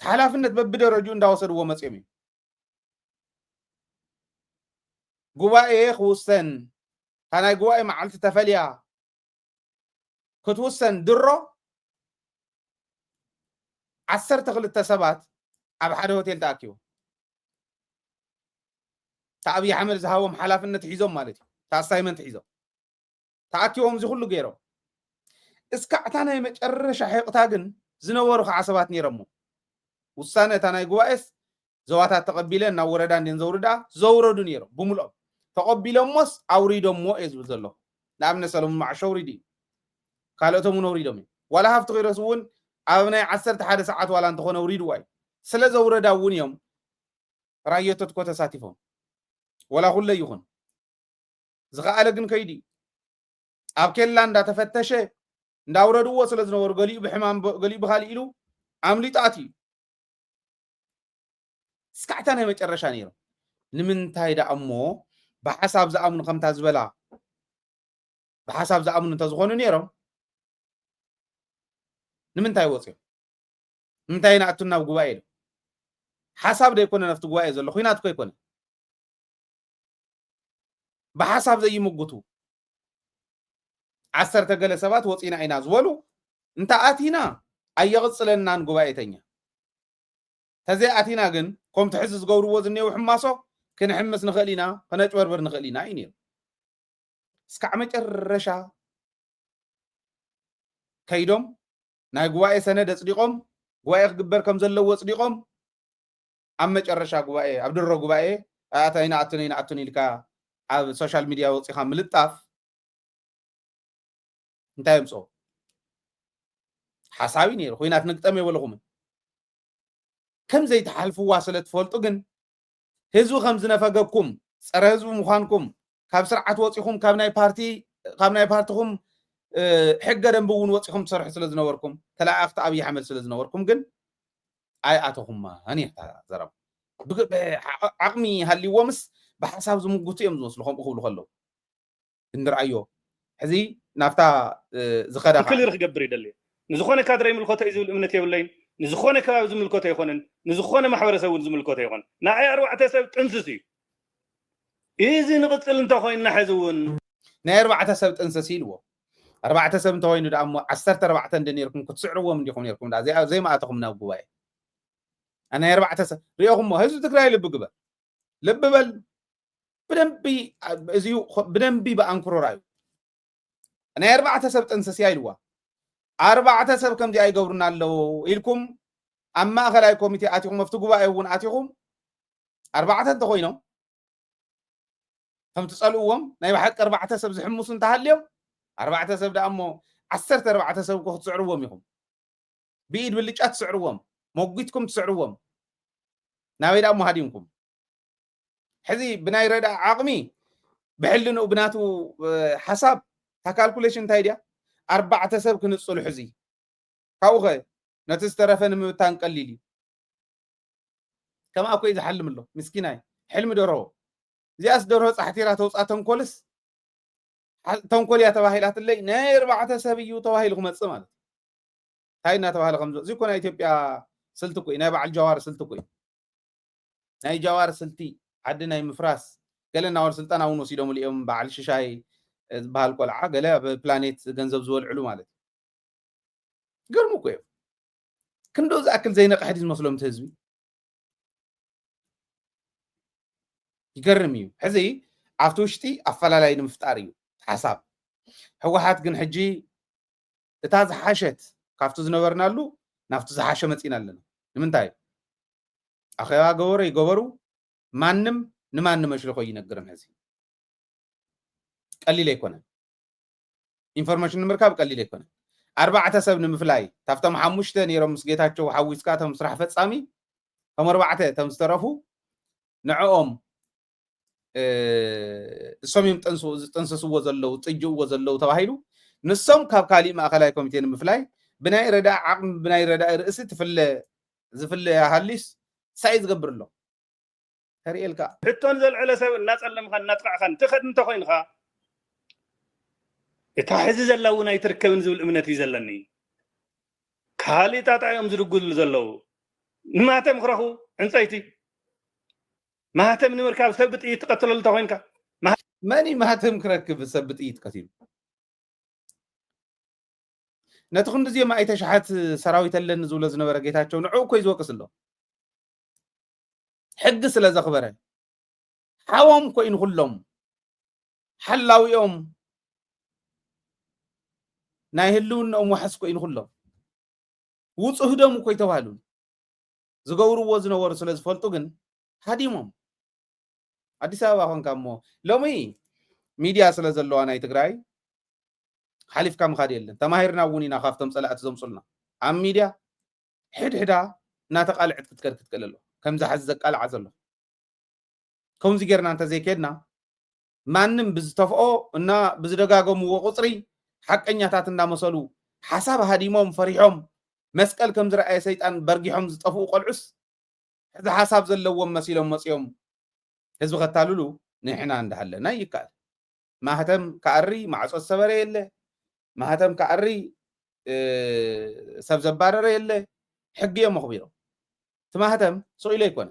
ሓላፍነት በብደረጃው እንዳወሰድዎ መጽኦም እዩ ጉባኤ ክውሰን ታናይ ጉባኤ መዓልቲ ተፈልያ ክትውሰን ድሮ 12 ሰባት ኣብ ሓደ ሆቴል ተኣኪቦም ታብይ ኣሕመድ ዝሃቦም ሓላፍነት ሒዞም ማለት እዩ ታሳይመንት ሒዞም ተኣኪቦም እዚ ሁሉ ገይሮም እስካዕታ ናይ መጨረሻ ሕቕታ ግን ዝነበሩ ከዓ ሰባት ነይሮም ውሳነ ታናይ ጉባኤስ ዘዋታት ተቐቢለን ናብ ወረዳ እንደን ዘውርዳ ዘውረዱ ነይሮም ብሙሉኦም ተቐቢሎምስ ኣውሪዶም እየ ዝብል ዘሎ ንኣብነት ሰለሙን ማዓሾ ውሪዲ ካልኦቶም እውን ኣውሪዶም ዋላ ሃብቲ ኺረስ እውን ኣብ ናይ 11 ሰዓት ዋላ እንተኾነ ውሪድዋ እዩ ስለ ዘውረዳ እውን እዮም ራየቶት ኮ ተሳቲፎም ወላ ኩለ ይኹን ዝኸኣለ ግን ከይዲ ኣብ ኬላ እንዳተፈተሸ እንዳውረድዎ ስለ ዝነበሩ ገሊኡ ብሕማም ገሊኡ ብኻሊእ ኢሉ ኣምሊጣት እዩ እስካዕታ ናይ መጨረሻ ነይሮም ንምንታይ ዳ እሞ ብሓሳብ ዝኣምኑ ከምታ ዝበላ ብሓሳብ ዝኣምኑ እንተዝኾኑ ነይሮም ንምንታይ ወፅዮም ንምንታይ ናእቱ ናብ ጉባኤ ኢሉ ሓሳብ ደይኮነ ነፍቲ ጉባኤ ዘሎ ኩናት ኮ ይኮነ ብሓሳብ ዘይምጉቱ 10 ገለ ሰባት ወፂና ኢና ዝበሉ እንታ ኣቲና ኣየቕጽለናን ጉባኤተኛ ተዘይ ኣቲና ግን ከምቲ ሕዚ ዝገብርዎ ዝኔው ሕማሶ ክንሕምስ ንኽእል ኢና ከነጭበርበር ንኽእል ኢና እዩ ነይሩ እስካዕ መጨረሻ ከይዶም ናይ ጉባኤ ሰነድ ኣጽዲቖም ጉባኤ ክግበር ከም ዘለዎ ኣጽዲቖም ኣብ መጨረሻ ጉባኤ ኣብ ድሮ ጉባኤ ኣታይና ኣቱን ኢልካ ኣብ ሶሻል ሚድያ ወፂኻ ምልጣፍ እንታይ ምጾ ሓሳቢ ነይሩ ኩናት ንግጠም የበለኹም ከም ዘይተሓልፍዋ ስለ ትፈልጡ ግን ህዝቡ ከም ዝነፈገኩም ፀረ ህዝቡ ምዃንኩም ካብ ስርዓት ወፂኹም ካብ ናይ ፓርቲኹም ሕገ ደንቢ እውን ወፂኹም ትሰርሑ ስለ ዝነበርኩም ተላኣኽቲ ኣብይ ኣሕመድ ስለ ዝነበርኩም ግን ኣይኣተኹማ ኣኒታ ዘረባ ዓቕሚ ሃልይዎ ምስ ብሓሳብ ዝምጉቱ እዮም ዝመስሉ ከምኡ ክብሉ ከለዉ እንድርኣዮ ሕዚ ናፍታ ዝኸዳ ክሊር ክገብር ይደሊ ንዝኾነ ካድረ ይምልከቶ እዩ ዝብል እምነት የብለይን ንዝኾነ ከባቢ ዝምልከቶ ኣይኮነን ንዝኾነ ማሕበረሰብ እውን ዝምልከቶ ኣይኮነን ናይ 4 ሰብ ጥንስስ እዩ እዚ ንቕፅል እንተኮይንና ሕዚ እውን ናይ 4 ሰብ ጥንስስ ኢልዎ 4 ሰብ እንተኮይኑ ዳ እሞ 14 እንደ ነርኩም ክትስዕርዎም እንዲኹም ነርኩም ዳ ዘይማኣተኹም ናብ ጉባኤ ኣነ 4 ሰብ ሪኦኹምሞ ህዝቢ ትግራይ ልቢ ግበር ልቢ በል ብደንቢ በኣንክሮ ራእዩ ናይ 4 ሰብ ጥንስስ ኢልዋ 4 ሰብ ከምዚ ኣይገብሩና ኣለዉ ኢልኩም ኣብ ማእኸላይ ኮሚቴ ኣቲኹም ኣብቲ ጉባኤ እውን ኣቲኹም 4 እንተኮይኖም ከም ትጸልእዎም ናይ ብሓቂ 4 ሰብ ዝሕምሱ እንተሃልዮም 4 ሰብ ዳ እሞ 14 ሰብ ክትስዕርዎም ኢኹም ብኢድ ብልጫ ትስዕርዎም ሞጊትኩም ትስዕርዎም ናበይ ዳ እሞ ሃዲምኩም ሕዚ ብናይ ረዳ ዓቕሚ ብሕልንኡ ብናቱ ሓሳብ ታካልኩሌሽን እንታይ ድያ 4 ሰብ ክንጽሉ ሕዚ ካብኡ ኸ ነቲ ዝተረፈ ንምብታን ቀሊል እዩ ከምኣ ኮይ ዝሓልም ኣሎ ምስኪናይ ሕልሚ ደርሆ እዚኣስ ደርሆ ፃሕቲራ ተውፃ ተንኮልስ ተንኮል እያ ተባሂላትለይ ናይ 4 ሰብ እዩ ተባሂሉ ክመፅእ ማለት እንታይ እናተባሃለ ከምዞ እዚ ኮ ናይ ኢትዮጵያ ስልቲ ኮይ ናይ በዓል ጀዋር ስልቲ ኮይ ናይ ጀዋር ስልቲ ዓዲ ናይ ምፍራስ ገለ እናወል ስልጠና እውን ወሲዶም እሊኦም በዓል ሽሻይ ዝበሃል ቆልዓ ገለ ኣብ ፕላኔት ገንዘብ ዝበልዕሉ ማለት እዩ ገርሙ ኮ እዮም ክንዶ ዝኣክል ዘይነቕሕዲ ዝመስሎም እቲ ህዝቢ ይገርም እዩ ሕዚ ኣብቲ ውሽጢ ኣፈላላይ ንምፍጣር እዩ ሓሳብ ሕወሓት ግን ሕጂ እታ ዝሓሸት كافتو زنبرنالو نافتو زحاشة متين لنا نمنتاي أخيرا جوري يجبروا مانم نمان مشرقو ينقرن هذي قليل يكون إنفورميشن مركب قليل يكون 4 سب نمفلاي تفتم حموشته نيرم مسجيتاچو حويسكاتهم مسرح فصامي هم 4 تمسترفو نعوم سميم تنسسو زلو طجو زلو تباهيلو نسوم كاب كالي ماخلاي كوميتي نمفلاي بناي ردا عقم بناي ردا رئيس تفل زفل هاليس سايز قبر له تريلكا حتون زل على سب الناس علم خن نطقع خن تخد انت خوين خا اتا حز زلونا يتركبن زول امنتي زلني كالي تاطايم زرغل زلو ماتم خرخو انصيتي ماتم نمركاب سبت اي تقتل انت خوينكا ماني ماتم كركب سبت اي تقتل نتخن دزي ما ايتشحات سراويت لن زول زنبر جيتاچو نعو كوي زوقسلو حق سلا زخبره حوام كوين كلهم حلاويهم نايهلون ام وحس كوين كلهم وصو دم كوي توالون زغورو وزنور سلاز فلطو گن هاديمم አዲስ አበባ ሆን ካሞ ሎሚ ሚዲያ ስለዘለዋ ናይ ትግራይ ሓሊፍካ ምኻድ የለን ተማሂርና ውኒና ካፍቶም ጸላእት ዘምጽልና ኣብ ሚዲያ ሕድሕዳ ናተቃልዕት ክትከልክትከለሎ ከምዛ ሓዝ ዘቃልዓ ዘሎ ከምዚ ጌርና እንተ ዘይከድና ማንም ብዝተፍኦ እና ብዝደጋገምዎ ቁጽሪ ሓቀኛታት እንዳመሰሉ ሓሳብ ሃዲሞም ፈሪሖም መስቀል ከም ዝረአየ ሰይጣን በርጊሖም ዝጠፍኡ ቆልዑስ ሕዚ ሓሳብ ዘለዎም መሲሎም መጽዮም ህዝብ ከተልሉ ንሕና እንዳሃለና ይካል ማህተም ካሪ ማዕጾ ሰበረ የለ ማህተም ካሪ ሰብ ዘባረረ የለ ሕግየ መخبيرو ትማህተም ሶኢለ ይኮነ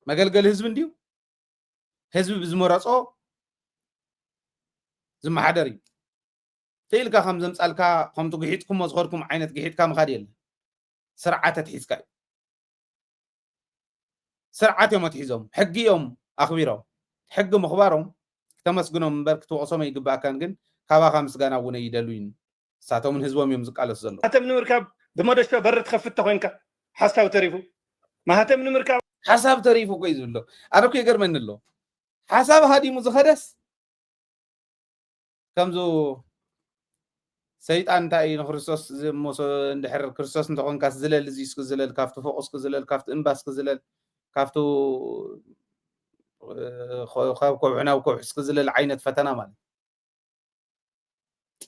መገልገል ህዝብ እንዲሁ ህዝብ ብዝመረጾ ዝማሓደር ተይልካ ከም ዘምጻልካ ከምቱ ግሒትኩም መስኸርኩም ዓይነት ግሒትካ ምኻድ የለ ስርዓተ ትሒዝካ سرعات يوم تحيزهم حق يوم أخبيرهم حق مخبارهم تمسكنهم برك توقصهم يجيب كان جن كابا خمس جانا ونا يدلوين ساعتهم من هزوم يمزق على الزلو هتم نمركب بمدرسة برد خفت تخوينك حساب تعرفه ما هتم نمركب حساب تعرفه كويس ولا أنا كي أقدر من الله حساب هذه مزخرس كم زو سيد أنت أي نخرسوس موس ندحر كرسوس نتقون كاس زلل زيس كزلل كافت فوقس كزلل كافت إنباس كزلل كافتو كوعنا وكوحس كزل العينة فتنا مال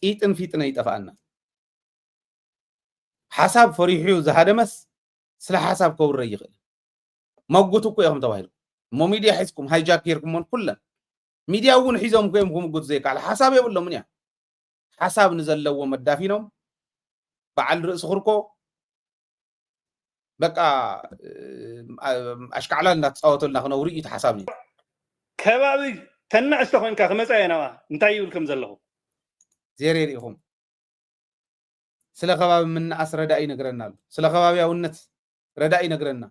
إيتن فيتنا يتفعلنا حساب فريحيو زهادمس سلا حساب كور ريغل موجودو كو يهم تواهيل مو ميديا حيسكم هايجاكيركم من كلن ميديا ون حيزهم كو يمكم قد زيك على حساب يقول لهم منيا حساب نزل لو مدافينهم بعل رأس خركو بقى أشكالنا نتصاوتلنا خنا وريت حسابني كبابي تنع استخوين كخمسة أنا نتاي ولكم زلهم زيريهم سلا خباب من أس ردائي نقرنا سلا خباب يا ونت ردائي نقرنا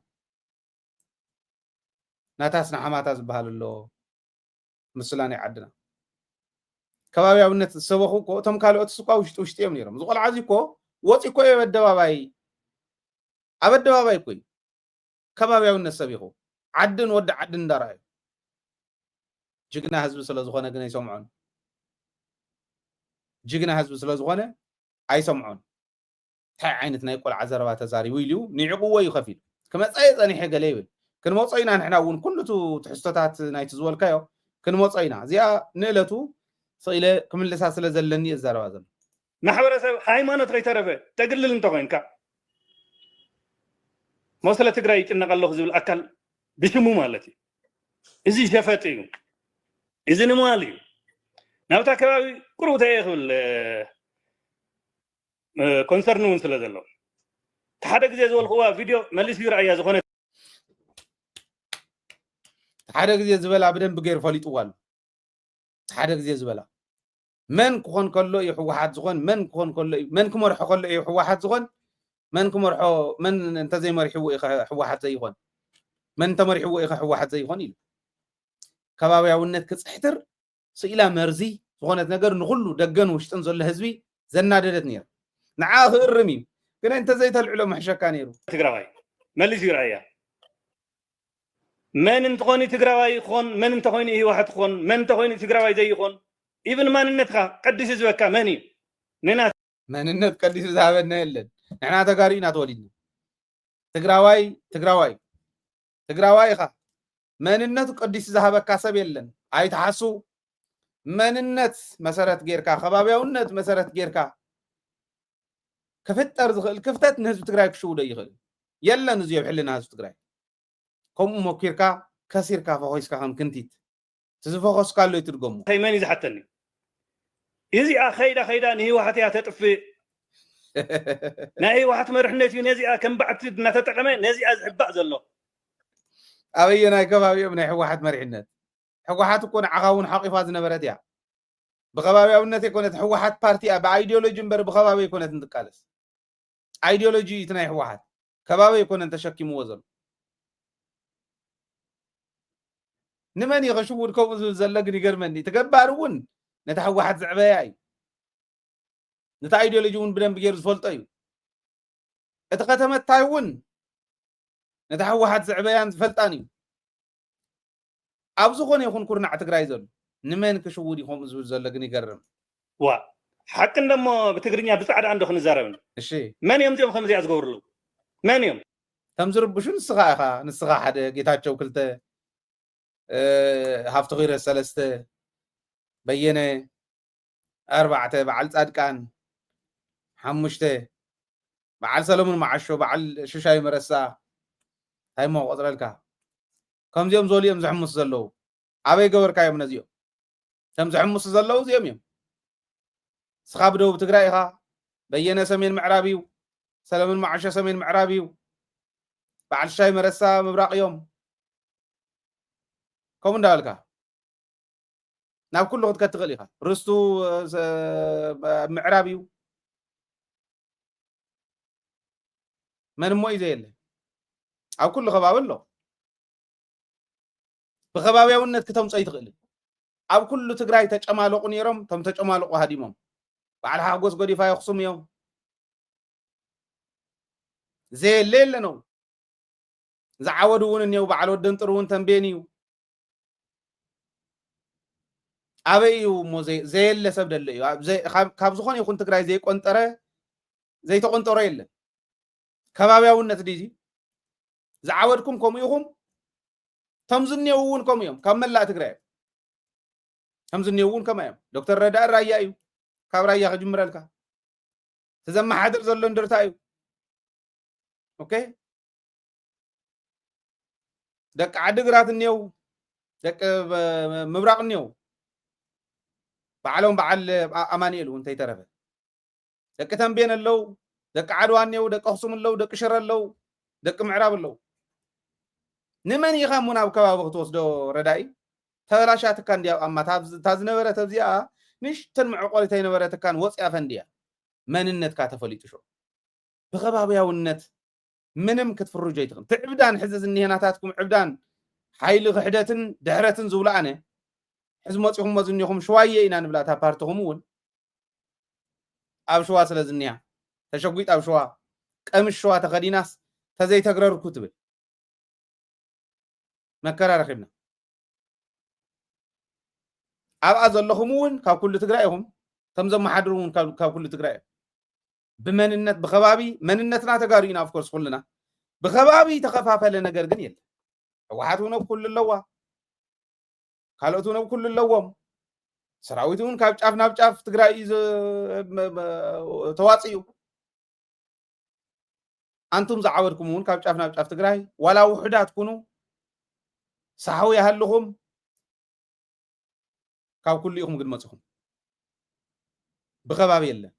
ناتاسنا حماتاس بهالله مسلاني عدنا كباب يا ونت سوخو كو تم كالو تسقا وشت يمنيرم زقل عزي كو وصي كو يبدباباي أبدباباي كوي كباب يا ونت سبيخو عدن ود عدن دراي جينا حزب سلا زخونه غني يسمعون جينا حزب سلا زخونه ايسمعون تاع عينتنا يقول عزربا تزاري ويليو نيعقوا يخفيل كما صايصني حاجه ليبل كن موصينا نحنا ون كلتو تحستات نايت زولكايو كن موصينا زيا نيلتو صيله كملسا سلا زلني الزربا زل محبرسب هايمانوت غيتربه تقلل انت وينكا موصله تግራይ ጭነቀለሁ ዝብል አካል ብሽሙ ማለት እዚ ሸፈጥ እዩ እዚ ንማል እዩ ናብታ ከባቢ ቁሩተ ይኽብል ኮንሰርን ውን ስለ ዘሎ ሓደ ግዜ ዝበልኽዋ ቪድዮ መሊስ ይርአያ ዝኾነ ሓደ ግዜ ዝበላ ብደንብ ገይሩ ፈሊጥዋል ሓደ ግዜ ዝበላ መን ክኾን ከሎ ይሕወሓት ዝኾን መን ክኾን ከሎ መን ክመርሖ ከሎ ይሕወሓት ዝኾን من كمرحو من انت زي مرحو حواحد زي يخون من تمرحو حواحد زي يخون كبابيا ونت كصحتر سئلا مرزي ዝኾነት ነገር ንኹሉ ደገን ውሽጥን ዘሎ ህዝቢ ዘናደደት ነይራ ንዓ ክእርም እዩ ግን እንተ ዘይተልዕሎ ምሕሸካ ነይሩ ትግራዋይ መልስ ይራያ من انت خوني تقراوي خون من انت خوني هي واحد خون من انت خوني تقراوي زي خون ايفن ما ننتخا قديس زبكا ماني نينا من النت قديس ذهبنا يلن احنا تقارينا تولينا تقراوي خا من النت قديس ذهبكا سب يلن اي تحسو من النت مسارات غيركا خبابياونت مسارات غيركا كفتر زغل كفتت نهزب تقراي كشو ده يخل يلا نزيب حلنا هزب تقراي كم موكيركا كسيركا فويسكا هم كنتيت تزفوخس قالو يترجمو خيماني زحتني يزي خيدا نهي واحد يا تطفي نهي واحد مرحنتي نزي كم بعد نتطقمه نزي ازحبا زلو ابينا كبابي من واحد مرحنت حواحات تكون عقاون حقيفات نبرتيا بخبابي اونت يكونت حواحات بارتي بايديولوجي مبر بخبابي يكونت انتقالس ايديولوجي تناي حواحات كبابي يكون انت شكي موزل نمن يغشو ودكو زلق نيغرمني تكبارون نتا واحد زعبايا نتا ايديولوجيون بدن بغير زفلطيو اتقتمت تايون نتا واحد زعبايان زفلطاني ابزو خون يكون كورنا تግራይ ዘሎ نمن كشو يخوم زلق نيغرم وا حق دمو بتግርኛ بصعد عنده خنزاربن እሺ من يوم تيوم خمزي ازغورلو من يوم تمزربشون نسخا حدا ጌታቸው ክልተ هافتو غير الثلاثة بينه 4 بعل صادقان 5 بعل سلمون معشو بعل ششاي مرسا هاي ما قدرلكا كم زيوم زوليوم زحمس زلو ابي غبركا يم نزيو كم زحمس زلو زيوم يم سخاب دو بتግራይኻ بينه سمين معرابيو سلمون معشو سمين معرابيو بعل شاي مرسا مبراق يوم كم دالكا ناب كل وقت كتغليها رستو معرابيو من مو يزيل او كل خبابلو بخبابياونت كتم صاي تغل او كل تግራይ ተጨማለቁ ነይሮም ተም ተጨማለቁ ሃዲሞም ባዓል ሓጎስ ጎዲፋ ይخصم يوم زيل ነው زعودون انيو بعل ودن ጥሩውን ተንቤኒዩ አበዩ ሞዘ ዘየለ ሰብ ደለዩ ካብ ዝኾነ ይኹን ትግራይ ዘይቆንጠረ ዘይተቆንጠረ የለ ከባቢያውነት ዲዚ ዝዓወድኩም ከምኡ ይኹም ተምዝኔውን ከምኡ እዮም ካብ መላእ ትግራይ ተምዝኔውን ከማዮም ዶክተር ረዳእ ራያ እዩ ካብ ራያ ክጅምረልካ ተዘማሓድር ዘሎ እንደርታ እዩ ኦኬ ደቂ ዓዲግራት እኒው ደቂ ምብራቅ እኒው بعلهم بعل امانيل وانت يترفه دك تنبين اللو دك عدوانيو دك خصم اللو دك شر اللو دك معراب اللو نمن يخمون اب كباب توسدو رداي تلاشات كان دي اما تازنبره تزيا نش تنمع قولتي نبره كان وصيا فنديا مننت كاتفليط شو بخبابياونت منم كتفرجو يتخم تعبدان حزز النهناتاتكم عبدان حيل غحدتن دهرتن زولانه حزموصيهم مزنيهم شويه إنا نبلاتا بارتهم ون ابشوا سلازنيا تشغيط ابشوا قمش شوا تخديناس تزي تغرر كتب مكرر رخبنا ابا زلهم ون كاب كل تግራይهم تمزم محدرون كاب كل تግራይ بمننت بخبابي مننتنا تغارينا اوف كورس كلنا بخبابي تخفافل ነገር ግን የለ ዋሃቱ ነው كل ለዋ ካልኦቱን ኩሉ ለወም ሰራዊቱን ካብ ጫፍ ናብ ጫፍ ትግራይ ተዋጽዩ አንቱም ዝዓወድኩምውን ካብ ጫፍ ናብ ጫፍ ትግራይ ዋላ ውሕዳት ኩኑ ሳሐው ያህልኹም ካብ ኩሉ ይኹም ግን መጽኹም بخباب يله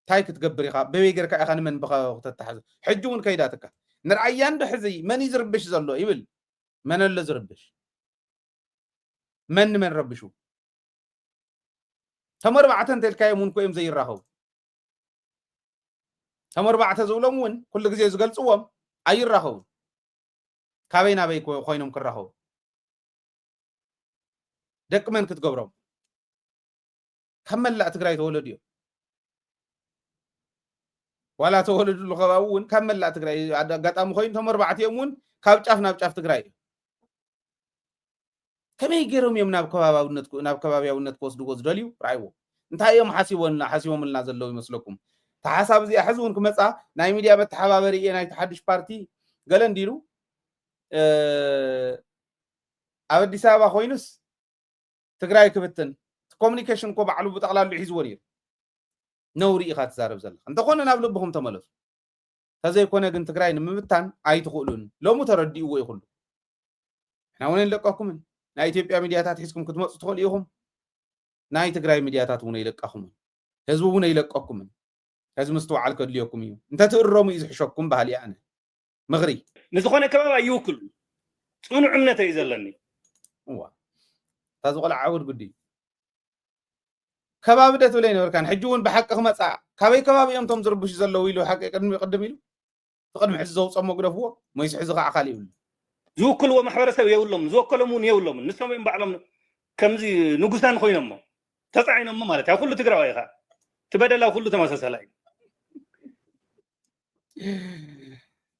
تاي كتقبر يخا بويغر كا اخان من بخا تتحز حجون كيداتك نرعيان دحزي من يزربش زلو يبل من اللي زربش من ربشو تمر بعتن تلكاي مون كويم زي الراهو تمر بعت زولمون كل غزي زغلصوم اي الراهو كابينا بي خوينم كراهو دك من كتغبرو كمل تግራይ ተወለዱ እዮም ዋላ ተወለዱሉ ከባቢ እውን ከመላ ትግራይ አጋጣሚ ኮይኑ ቶም ኣርባዕቲኦም እውን ካብ ጫፍ ናብ ጫፍ ትግራይ ከመይ ገይሮም እዮም ናብ ከባቢያውነት ክወስድዎ ዝደልዩ ራይዎ እንታይ እዮም ሓሲቦምልና ዘለው ይመስለኩም ተሓሳብ እዚ ሕዚ እውን ክመፃ ናይ ሚድያ መተሓባበሪ እየ ናይ ተሓድሽ ፓርቲ ገለ እንዲሉ ኣብ ኣዲስ ኣበባ ኮይኑስ ትግራይ ክብትን ኮሙኒኬሽን ኮ ባዕሉ ብጠቕላሉ ሒዝዎ ነይሩ ነውሪ ኢኻ ትዛረብ ዘለካ እንተኾነ ናብ ልብኹም ተመለሱ ተዘይኮነ ግን ትግራይ ንምብታን ኣይትኽእሉን ሎሙ ተረዲእዎ ይኹሉ ንሕና እውን ንለቀኩምን ናይ ኢትዮጵያ ሚድያታት ሒዝኩም ክትመፁ ትኽእሉ ኢኹም ናይ ትግራይ ሚድያታት እውን ይለቀኹምን ህዝቡ እውን ይለቀኩምን ህዝቢ ምስትውዓል ከድልየኩም እዩ እንተትእረሙ እዩ ዝሕሸኩም ባህሊ ኣነ ምኽሪ ንዝኾነ ከባቢ ኣይውክሉ ፅኑዕ እምነት እዩ ዘለኒ እዋ እታ ዝቆልዓ ዓውድ ጉዲ ከባቢ ደት ብለይ ነበርካን ሕጂ እውን ብሓቂ ክመፃ ካበይ ከባቢ እዮም ቶም ዝርብሹ ዘለው ኢሉ ሓቂ ቅድሚ ኢሉ ቅድሚ ሕዚ ዘውፀሞ ግደፍዎ ሞይስ ሕዚ ከዓ ካሊእ ይብሉ ዝውክልዎ ማሕበረሰብ የብሎም ዝወከሎም እውን የብሎም ንሶም እዮም ባዕሎም ከምዚ ንጉሳን ኮይኖሞ ተፃዒኖሞ ማለት ኣብ ኩሉ ትግራዋይ ኢኻ ትበደላ ኩሉ ተመሳሰላ እዩ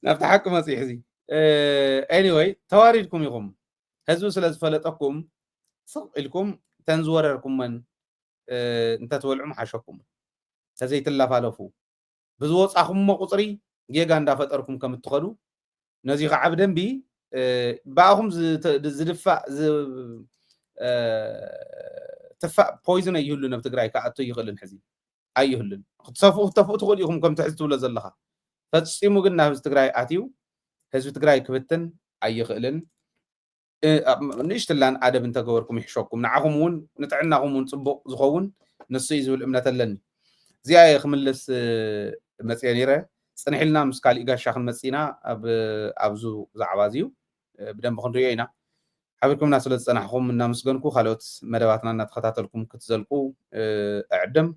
ናብቲ ሓቂ መፅኢ ሕዚ ኤኒዌይ ተዋሪድኩም ኢኹም ህዝቢ ስለ ዝፈለጠኩም ስቕ ኢልኩም ተን ዝወረርኩመን እንተትበልዑም ሓሸኩም ተዘይትላፋለፉ ብዝወፃኹሞ ቁፅሪ ጌጋ እንዳፈጠርኩም ከም እትኸዱ ነዚ ከዓ ብደንቢ ባእኹም ዝድፋእ ትፋእ ፖይዝን ኣይህሉን ኣብ ትግራይ ክኣቶ ይኽእልን ሕዚ ኣይህሉን ክትሰፍኡ ክትተፍኡ ትኽእሉ ኢኹም ከምቲ ሕዚ ትብሎ ዘለካ ፈፂሙ ግን ናብ ህዝቢ ትግራይ ኣትዩ ህዝቢ ትግራይ ክብትን ኣይኽእልን ንእሽትላን ኣደብ እንተገበርኩም ይሕሸኩም ንዓኹም እውን ንጥዕናኹም እውን ፅቡቕ ዝኸውን ንሱ እዩ ዝብል እምነት ኣለኒ እዚኣ ክምልስ መፅአ ነይረ ፅንሒልና ምስ ካሊእ ጋሻ ክንመፂና ኣብዚ ዛዕባ እዚዩ ብደንቢ ክንሪኦ ኢና ሓቢርኩምና ስለ ዝፀናሕኩም እናመስገንኩ ካልኦት መደባትና እናተኸታተልኩም ክትዘልቁ ኣዕድም